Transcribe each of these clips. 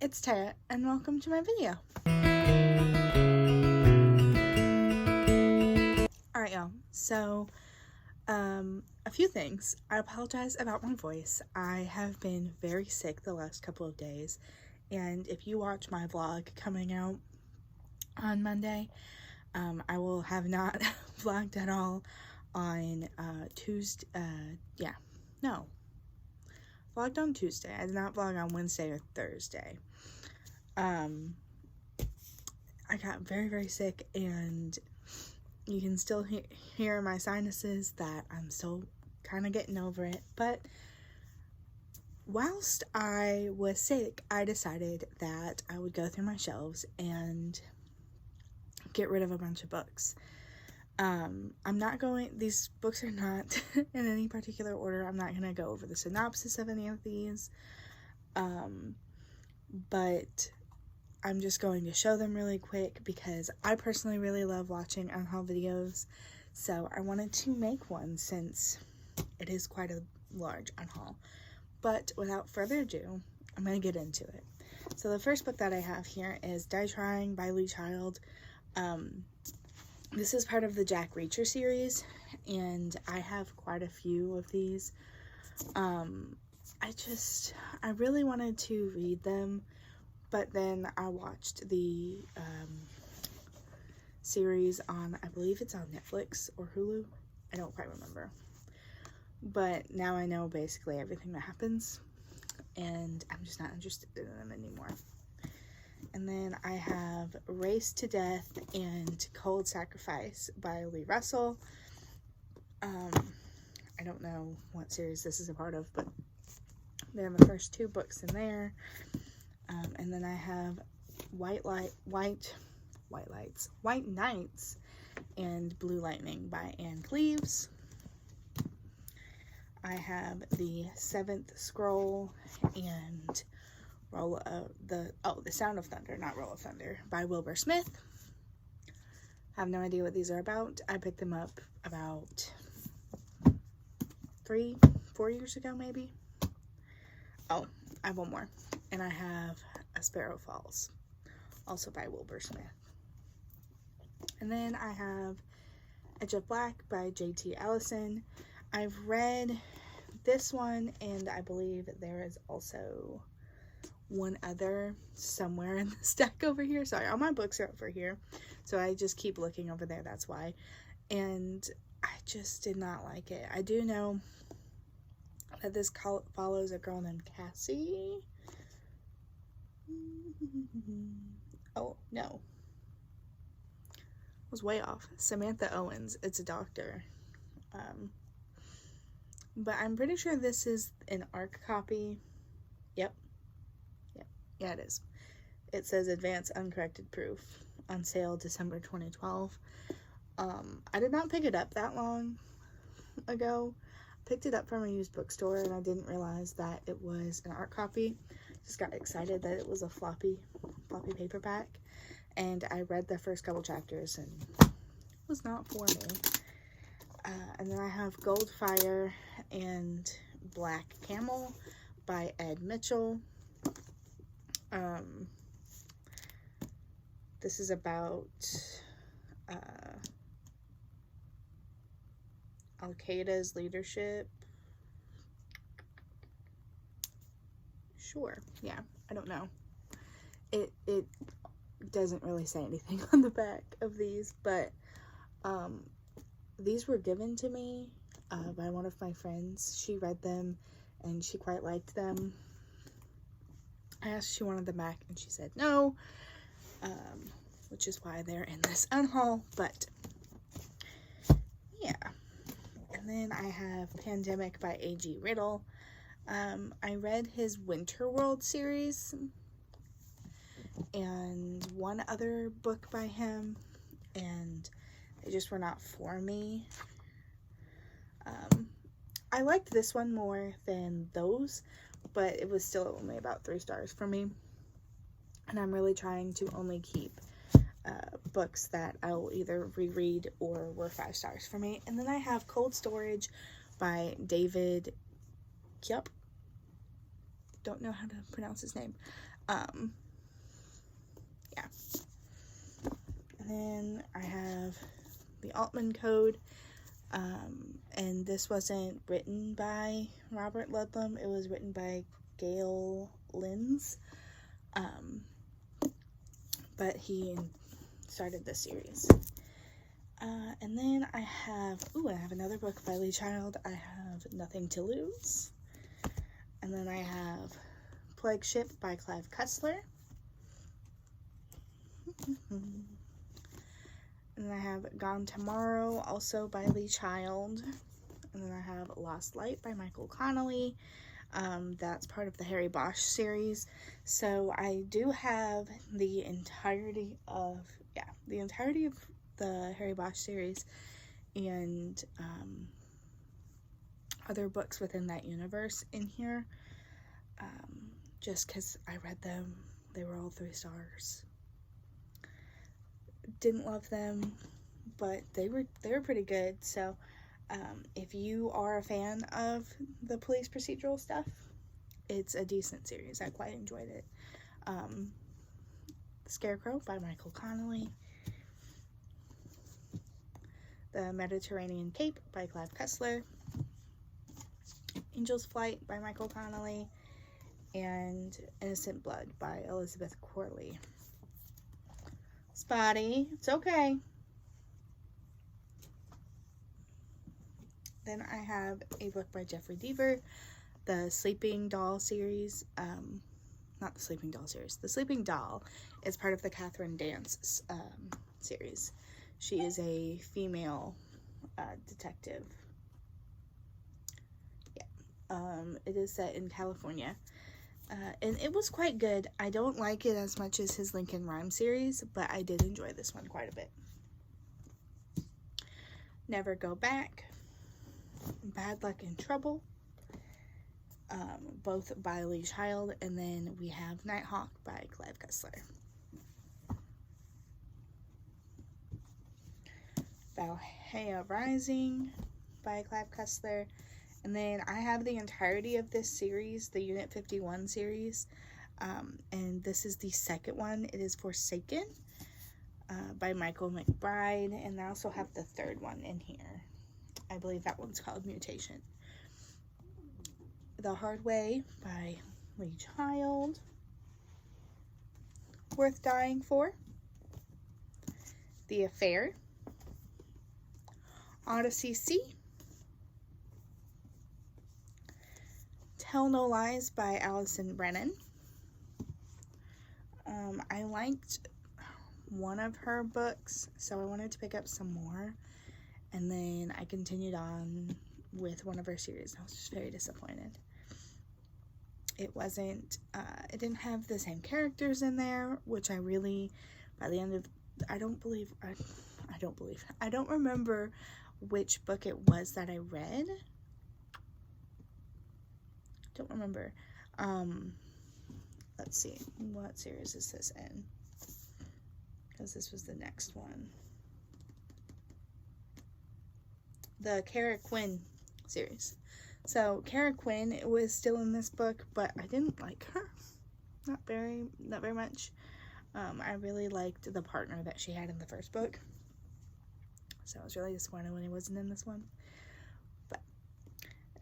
it's Tara, and welcome to my video. Alright, y'all, so, a few things. I apologize about my voice. I have been very sick the last couple of days, and if you watch my vlog coming out on Monday, I will have not vlogged at all on, Tuesday, vlogged on Tuesday. I did not vlog on Wednesday or Thursday. I got very, very sick, and you can still hear my sinuses that I'm still kind of getting over it. But whilst I was sick, I decided that I would go through my shelves and get rid of a bunch of books. These books are not in any particular order. I'm not going to go over the synopsis of any of these. But I'm just going to show them really quick because I personally really love watching unhaul videos. So I wanted to make one since it is quite a large unhaul. But without further ado, I'm going to get into it. So the first book that I have here is Die Trying by Lee Child. This is part of the Jack Reacher series, and I have quite a few of these. I really wanted to read them, but then I watched the series on, I believe it's on Netflix or Hulu. I don't quite remember. But now I know basically everything that happens, and I'm just not interested in them anymore. And then I have Race to Death and Cold Sacrifice by Lee Russell. I don't know what series this is a part of, but they're the first two books in there. And then I have White Nights and Blue Lightning by Anne Cleves. I have The Seventh Scroll and The Sound of Thunder, not Roll of Thunder, by Wilbur Smith. I have no idea what these are about. I picked them up about 3-4 years ago, maybe. Oh, I have one more. And I have A Sparrow Falls, also by Wilbur Smith. And then I have Edge of Black by J.T. Allison. I've read this one, and I believe there is also one other somewhere in the stack over here. Sorry, all my books are over here, so I just keep looking over there, that's why. And I just did not like it. I do know that this follows a girl named Cassie. Oh, no. I was way off. Samantha Owens. It's a doctor. But I'm pretty sure this is an ARC copy. Yep. Yeah, it is. It says Advanced Uncorrected Proof, on sale December 2012. I did not pick it up that long ago. Picked it up from a used bookstore, and I didn't realize that it was an ARC copy. Just got excited that it was a floppy paperback, and I read the first couple chapters, and it was not for me. And then I have Goldfire and Black Camel by Ed Mitchell. This is about Al-Qaeda's leadership. Sure, yeah, I don't know. It doesn't really say anything on the back of these, but these were given to me by one of my friends. She read them and she quite liked them. I asked if she wanted them back, and she said no, which is why they're in this unhaul. But yeah. And then I have Pandemic by A.G. Riddle. I read his Winterworld series and one other book by him, and they just were not for me. I liked this one more than those, but it was still only about 3 stars for me. And I'm really trying to only keep books that I will either reread or were 5 stars for me. And then I have Cold Storage by David Kyup. don't know how to pronounce his name. Yeah. And then I have the Altman Code. And this wasn't written by Robert Ludlum. It was written by Gail Linz. But he started the series. And then I have another book by Lee Child. I have Nothing to Lose. And then I have Plague Ship by Clive Cussler. And then I have Gone Tomorrow, also by Lee Child. And then I have Lost Light by Michael Connelly. That's part of the Harry Bosch series. So I do have the entirety of the Harry Bosch series and other books within that universe in here. Just because I read them. They were all 3 stars. Didn't love them, but they were pretty good. So if you are a fan of the police procedural stuff, it's a decent series. I quite enjoyed it. Scarecrow by Michael Connelly. The Mediterranean Cape by Clive Cussler. Angel's Flight by Michael Connelly. And Innocent Blood by Elizabeth Corley. Spotty, it's okay. Then I have a book by Jeffrey Deaver, the Sleeping Doll series. Not the Sleeping Doll series. The Sleeping Doll is part of the Catherine Dance series. She is a female detective. Yeah. It is set in California. And it was quite good. I don't like it as much as his Lincoln Rhyme series, but I did enjoy this one quite a bit. Never Go Back, Bad Luck and Trouble, both by Lee Child, and then we have Nighthawk by Clive Cussler. Valhalla Rising by Clive Cussler. And then I have the entirety of this series, the Unit 51 series, and this is the second one. It is Forsaken by Michael McBride, and I also have the third one in here. I believe that one's called Mutation. The Hard Way by Lee Child. Worth Dying For. The Affair. Odyssey Sea. Tell No Lies by Allison Brennan. I liked one of her books, so I wanted to pick up some more, and then I continued on with one of her series. I was just very disappointed. It didn't have the same characters in there, which I really, by the end of, I don't remember which book it was that I read. Don't remember. Let's see. What series is this in? Because this was the next one. The Kara Quinn series. So Kara Quinn was still in this book, but I didn't like her. Not very much. I really liked the partner that she had in the first book. So I was really disappointed when he wasn't in this one.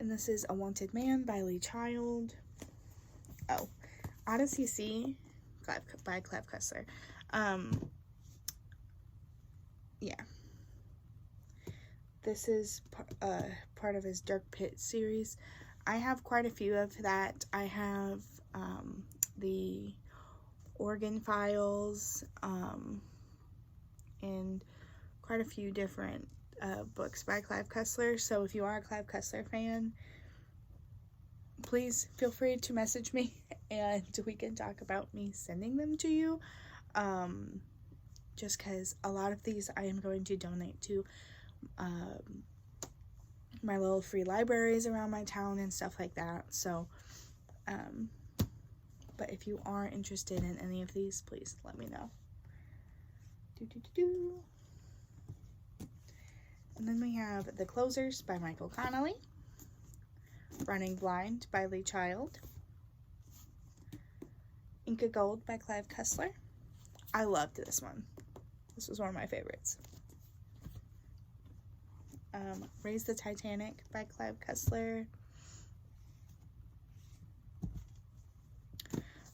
And this is A Wanted Man by Lee Child. Oh, Odyssey Sea by Clive Cussler. Yeah. This is part of his Dark Pit series. I have quite a few of that. I have the Organ Files and quite a few different books by Clive Cussler. So if you are a Clive Cussler fan, please feel free to message me and we can talk about me sending them to you. Just because a lot of these I am going to donate to my little free libraries around my town and stuff like that. So but if you are interested in any of these, please let me know. And then we have The Closers by Michael Connelly. Running Blind by Lee Child. Inca Gold by Clive Cussler. I loved this one. This was one of my favorites. Raise the Titanic by Clive Cussler.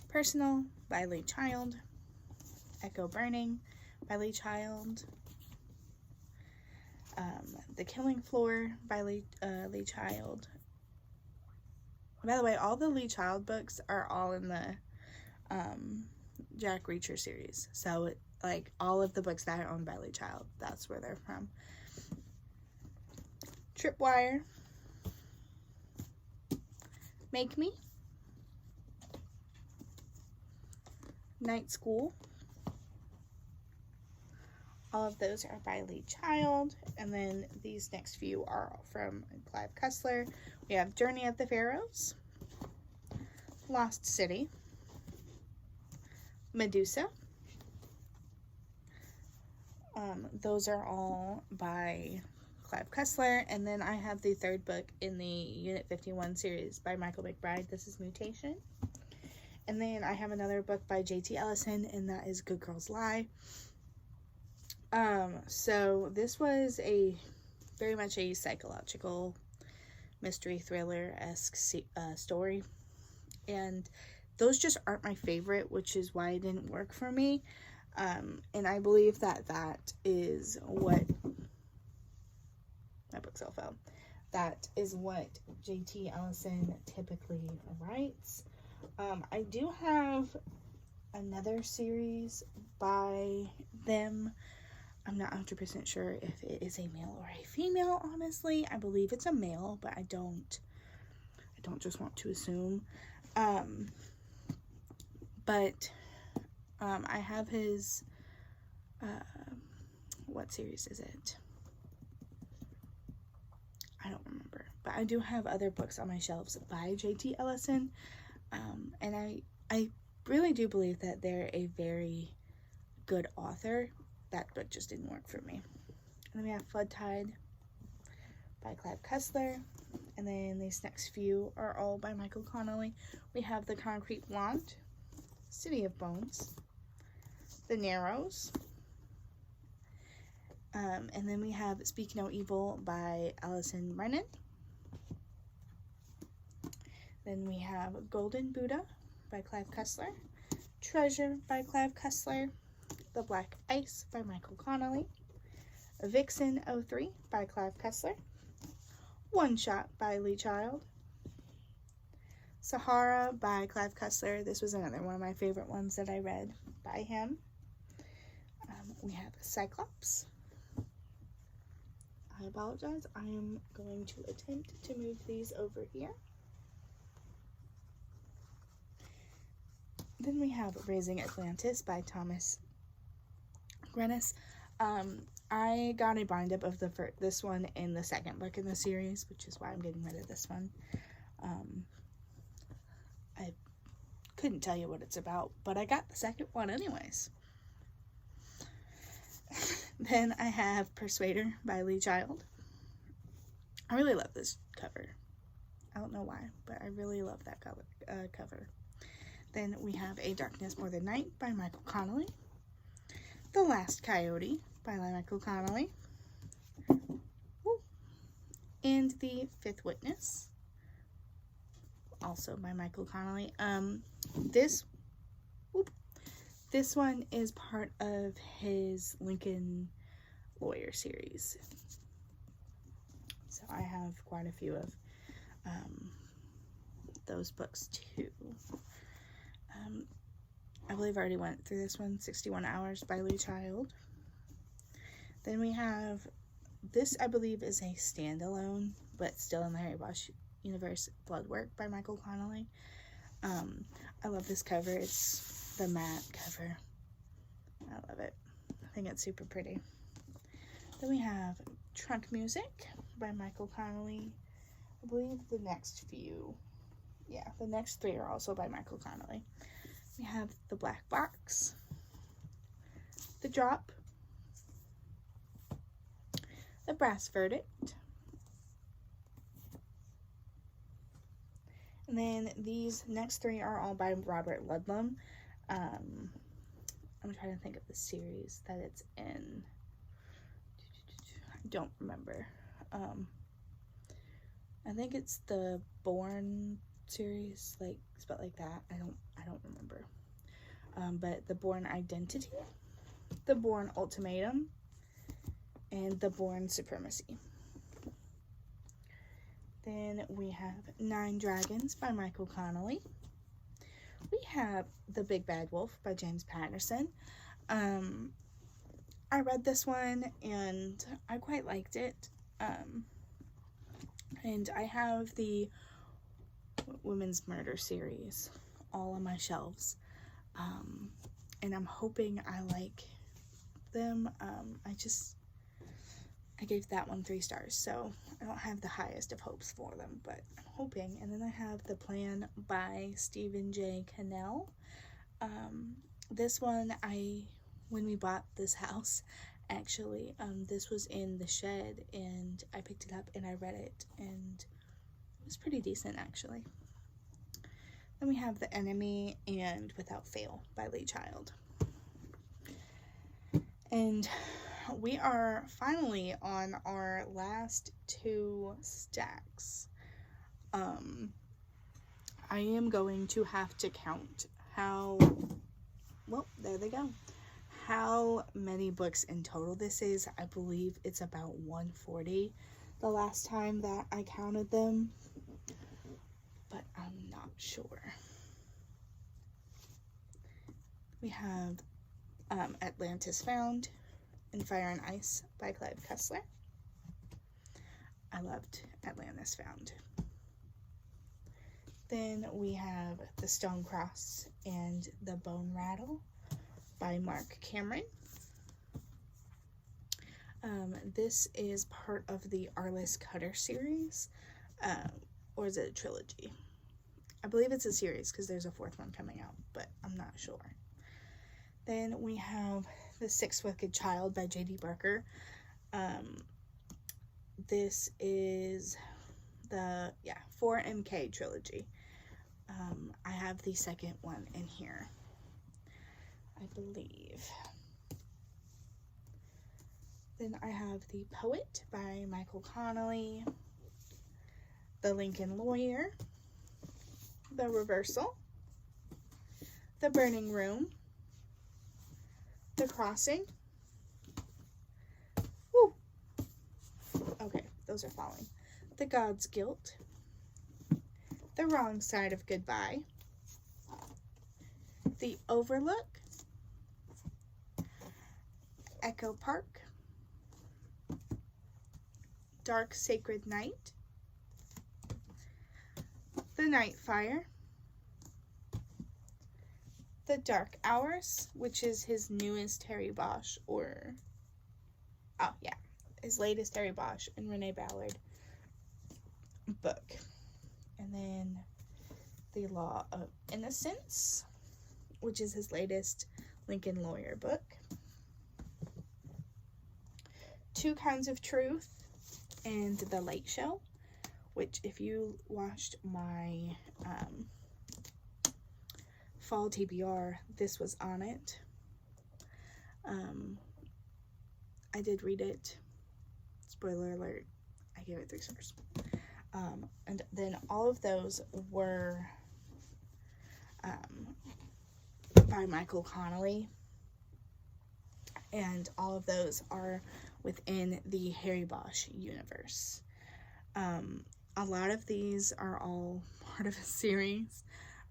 Personal by Lee Child. Echo Burning by Lee Child. The Killing Floor by Lee Child. By the way, all the Lee Child books are all in the Jack Reacher series. So, like, all of the books that are owned by Lee Child, that's where they're from. Tripwire. Make Me. Night School. All of those are by Lee Child. And then these next few are from Clive Cussler. We have Journey of the Pharaohs. Lost City. Medusa. Those are all by Clive Cussler. And then I have the third book in the Unit 51 series by Michael McBride. This is Mutation. And then I have another book by J.T. Ellison, and that is Good Girls Lie. So this was very much a psychological mystery thriller-esque story. And those just aren't my favorite, which is why it didn't work for me. And I believe that is what my bookshelf fell. That is what J.T. Ellison typically writes. I do have another series by them. I'm not 100% sure if it is a male or a female, honestly. I believe it's a male, but I don't just want to assume. But I have his, what series is it? I don't remember. But I do have other books on my shelves by J.T. Ellison. And I really do believe that they're a very good author. That book just didn't work for me. And then we have Flood Tide by Clive Cussler. And then these next few are all by Michael Connelly. We have The Concrete Blonde, City of Bones, The Narrows. And then we have Speak No Evil by Alison Brennan. Then we have Golden Buddha by Clive Cussler, Treasure by Clive Cussler, The Black Ice by Michael Connelly, Vixen 03 by Clive Cussler, One Shot by Lee Child, Sahara by Clive Cussler. This was another one of my favorite ones that I read by him. We have Cyclops. I apologize. I am going to attempt to move these over here. Then we have Raising Atlantis by Thomas Grennis. I got a bind up of this one in the second book in the series, which is why I'm getting rid of this one. I couldn't tell you what it's about, but I got the second one anyways. Then I have Persuader by Lee Child. I really love this cover. I don't know why, but I really love that cover. Then we have A Darkness More Than Night by Michael Connelly. The Last Coyote by Michael Connelly. And The Fifth Witness, also by Michael Connelly. This one is part of his Lincoln Lawyer series. So I have quite a few of those books too. I believe I already went through this one, 61 Hours by Lee Child. Then we have, this I believe is a standalone, but still in the Harry Bosch universe, Bloodwork by Michael Connelly. I love this cover. It's the matte cover. I love it. I think it's super pretty. Then we have Trunk Music by Michael Connelly. I believe the next few, the next three are also by Michael Connelly. We have The Black Box, The Drop, The Brass Verdict, and then these next three are all by Robert Ludlum. I'm trying to think of the series that it's in. I don't remember. I think it's the Bourne series, like spelled like that. I don't remember. But the Bourne Identity, the Bourne Ultimatum, and the Bourne Supremacy. Then we have Nine Dragons by Michael Connelly. We have The Big Bad Wolf by James Patterson. I read this one and I quite liked it. And I have the Women's Murder series all on my shelves. And I'm hoping I like them. I gave that one 3 stars, so I don't have the highest of hopes for them, but I'm hoping. And then I have The Plan by Stephen J. Cannell. This one, when we bought this house, actually, this was in the shed, and I picked it up and I read it, and it was pretty decent, actually. Then we have The Enemy and Without Fail by Lee Child. And we are finally on our last 2 stacks. I am going to have to count there they go. How many books in total this is. I believe it's about 140 the last time that I counted them, but I'm not sure. We have Atlantis Found and Fire and Ice by Clive Cussler. I loved Atlantis Found. Then we have The Stone Cross and The Bone Rattle by Mark Cameron. This is part of the Arliss Cutter series, or is it a trilogy? I believe it's a series because there's a 4th one coming out, but I'm not sure. Then we have The Sixth Wicked Child by J.D. Barker. This is the 4MK trilogy. I have the 2nd one in here, I believe. Then I have The Poet by Michael Connelly, The Lincoln Lawyer, The Reversal, The Burning Room, The Crossing. Woo! Okay, those are falling. The God's Guilt, The Wrong Side of Goodbye, The Overlook, Echo Park, Dark Sacred Night, The Night Fire, The Dark Hours, which is his newest Terry Bosch, his latest Terry Bosch and Renee Ballard book. And then The Law of Innocence, which is his latest Lincoln Lawyer book. Two Kinds of Truth and The Late Show, which if you watched my fall TBR, this was on it. I did read it. Spoiler alert, I gave it 3 stars. And then all of those were by Michael Connelly, and all of those are within the Harry Bosch universe. A lot of these are all part of a series,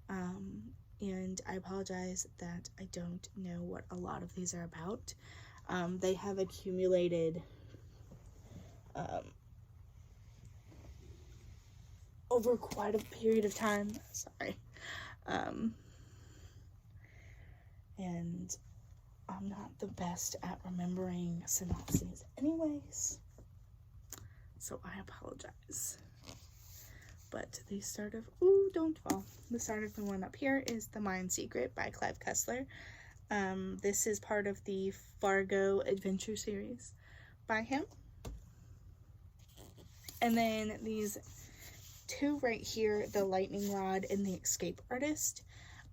and I apologize that I don't know what a lot of these are about. They have accumulated over quite a period of time. Sorry. And I'm not the best at remembering synopses anyways, so I apologize. But the start of, don't fall. The start of the one up here is The Mind Secret by Clive Cussler. This is part of the Fargo adventure series by him. And then these 2 right here, The Lightning Rod and The Escape Artist.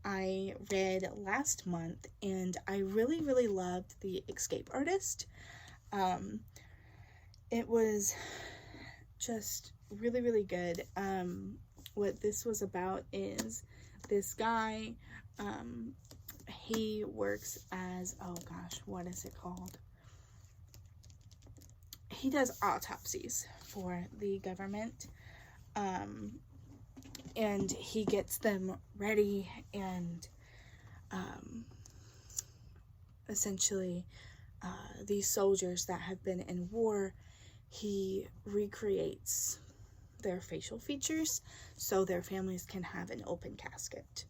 I read last month, and I really, really loved The Escape Artist. It was just really, really good. What this was about is this guy, he works as, oh gosh, what is it called? He does autopsies for the government, and he gets them ready, and essentially these soldiers that have been in war, he recreates their facial features so their families can have an open casket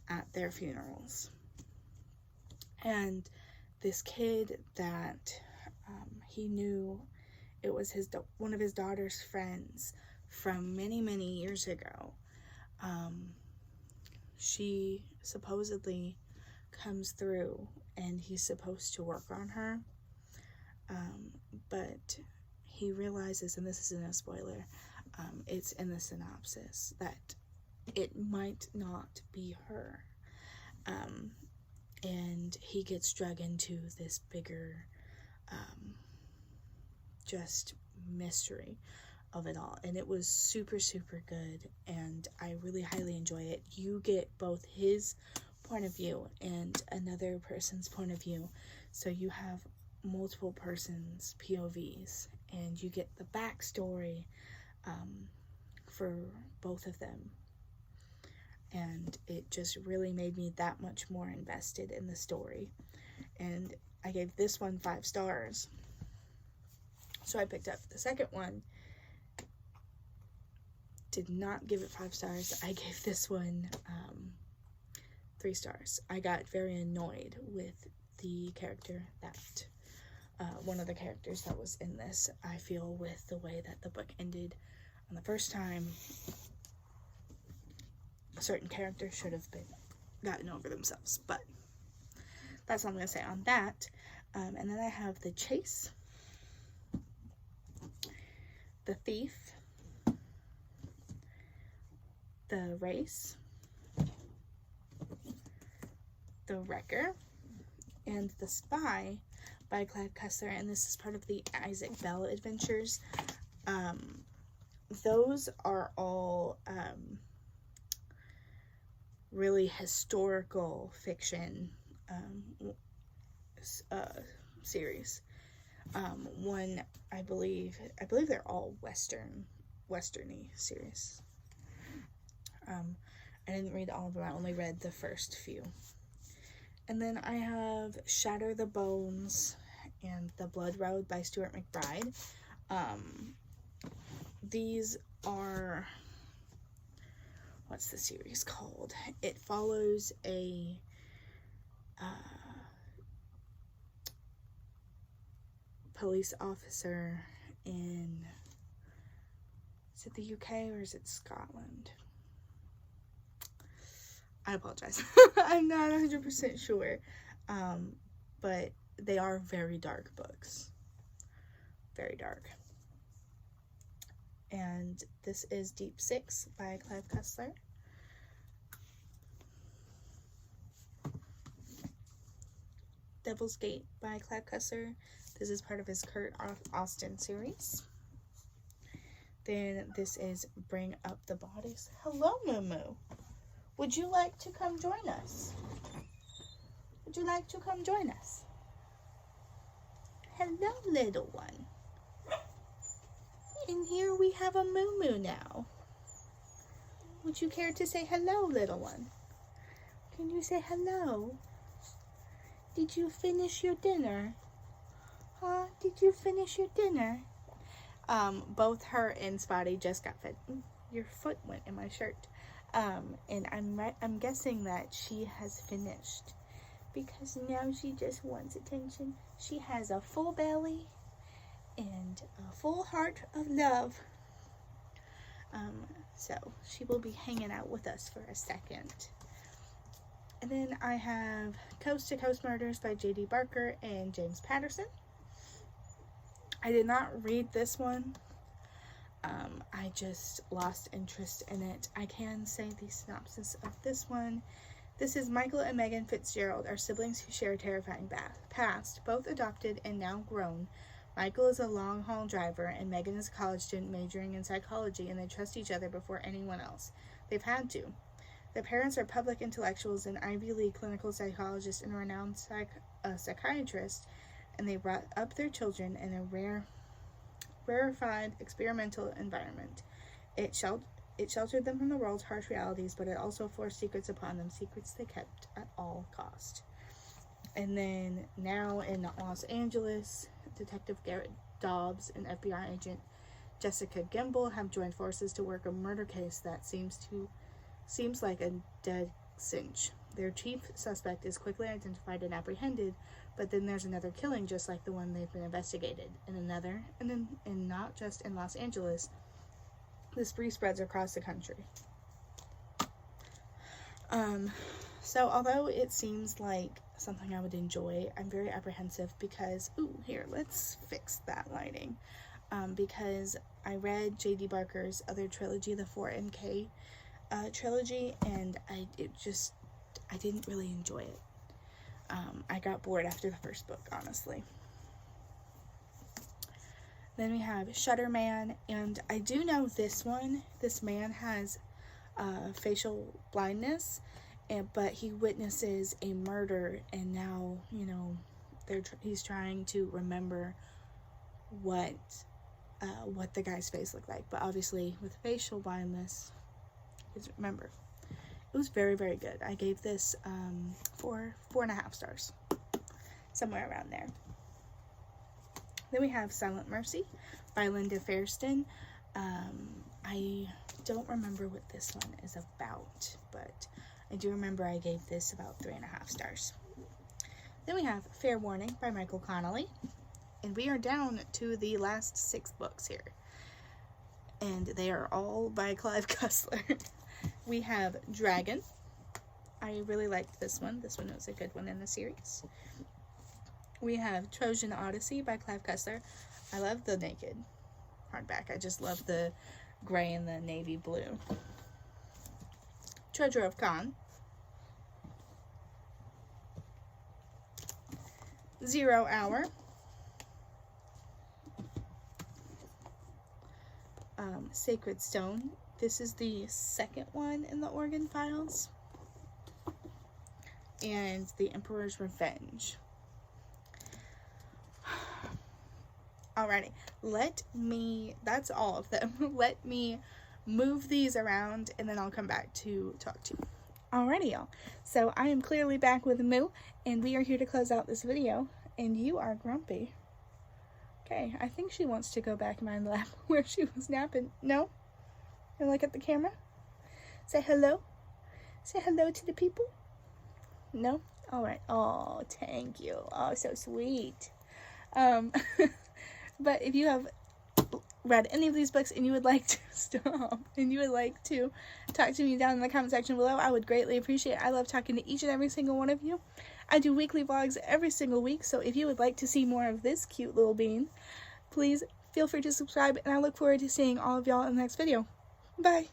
at their funerals. And this kid that he knew, it was one of his daughter's friends from many, many years ago. She supposedly comes through, and he's supposed to work on her, but he realizes, and this isn't a spoiler, it's in the synopsis, that it might not be her, and he gets dragged into this bigger just mystery of it all, and it was super, super good, and I really highly enjoy it. You get both his point of view and another person's point of view, so you have multiple persons' POVs, and you get the backstory for both of them, and it just really made me that much more invested in the story. And I gave this one 5 stars, so I picked up the second one. Did not give it 5 stars. I gave this one 3 stars. I got very annoyed with the character that one of the characters that was in this. I feel with the way that the book ended on the first time, a certain character should have been gotten over themselves, but that's all I'm going to say on that. And then I have The Chase, The Thief, The Race, The Wrecker, and The Spy by Clive Cussler, and this is part of the Isaac Bell Adventures. Those are all really historical fiction series. One, I believe they're all westerny series. I didn't read all of them. I only read the first few. And then I have Shatter the Bones and The Blood Road by Stuart McBride. These are, what's the series called? It follows a police officer in, is it the UK or is it Scotland? I apologize. I'm not 100% sure. But they are very dark books. Very dark. And this is Deep Six by Clive Cussler. Devil's Gate by Clive Cussler. This is part of his Kurt Austin series. Then this is Bring Up the Bodies. Hello, Moo. Would you like to come join us? Would you like to come join us? Hello, little one. And here we have a Moo now. Would you care to say hello, little one? Can you say hello? Did you finish your dinner? Huh? Did you finish your dinner? Both her and Spotty just got fed. Your foot went in my shirt. And I'm guessing that she has finished, because now she just wants attention. She has a full belly and a full heart of love. So she will be hanging out with us for a second. And then I have Coast to Coast Murders by J.D. Barker and James Patterson. I did not read this one. I just lost interest in it. I can say the synopsis of this one. This is Michael and Megan Fitzgerald, our siblings who share a terrifying past. Both adopted and now grown, Michael is a long-haul driver and Megan is a college student majoring in psychology, and they trust each other before anyone else. They've had to. Their parents are public intellectuals, an Ivy League clinical psychologist and a renowned psychiatrist, and they brought up their children in a rarefied experimental environment. It sheltered them from the world's harsh realities, but it also forced secrets upon them, secrets they kept at all cost. And then now in Los Angeles, Detective Garrett Dobbs and FBI agent Jessica Gimble have joined forces to work a murder case that seems like a dead cinch. Their chief suspect is quickly identified and apprehended, but then there's another killing just like the one they've been investigated, and another, and not just in Los Angeles. The spree spreads across the country. So although it seems like something I would enjoy, I'm very apprehensive because, let's fix that lighting. Because I read J.D. Barker's other trilogy, the 4MK trilogy, and I didn't really enjoy it. I got bored after the first book, honestly. Then we have Shutter Man, and I do know this man has facial blindness, but he witnesses a murder, and now, he's trying to remember what the guy's face looked like. But obviously, with facial blindness, he doesn't remember. It was very, very good. I gave this 4.5 stars, somewhere around there. Then we have Silent Mercy by Linda Fairston. I don't remember what this one is about, but I do remember I gave this about 3.5 stars. Then we have Fair Warning by Michael Connelly. And we are down to the last 6 books here. And they are all by Clive Cussler. We have Dragon. I really liked this one. This one was a good one in the series. We have Trojan Odyssey by Clive Cussler. I love the naked hardback. I just love the gray and the navy blue. Treasure of Khan. 0 Hour. Sacred Stone. This is the second one in the Oregon Files. And The Emperor's Revenge. Alrighty, that's all of them. Let me move these around and then I'll come back to talk to you. Alrighty, y'all. So I am clearly back with Moo, and we are here to close out this video, and you are grumpy. Okay, I think she wants to go back in my lap where she was napping. No? You look at the camera? Say hello? Say hello to the people? No? Alright. Oh, thank you. Oh, so sweet. But if you have read any of these books and you would like to stop and you would like to talk to me down in the comment section below, I would greatly appreciate it. I love talking to each and every single one of you. I do weekly vlogs every single week, so if you would like to see more of this cute little bean, please feel free to subscribe, and I look forward to seeing all of y'all in the next video. Bye!